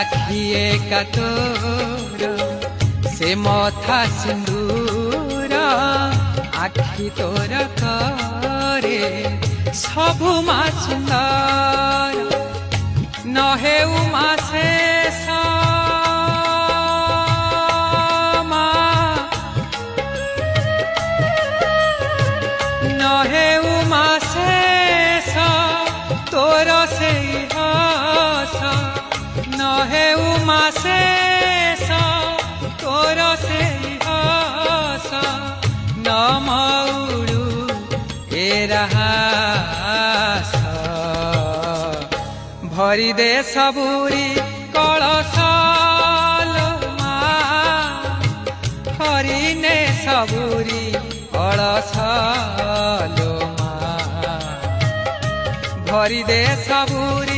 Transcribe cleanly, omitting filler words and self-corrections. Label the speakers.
Speaker 1: आखिए का तोर से मथा सिंदूर आखि तोर करे सबु मा सुंदर नहे उमा शेष नहे उमा शेष तोर से हस नहे उमा शेष तोर से हस न मौरु ए रहास भरी दे सबुरी कलश मा हरिने सबुरी कलश मा भरी दे सबुरी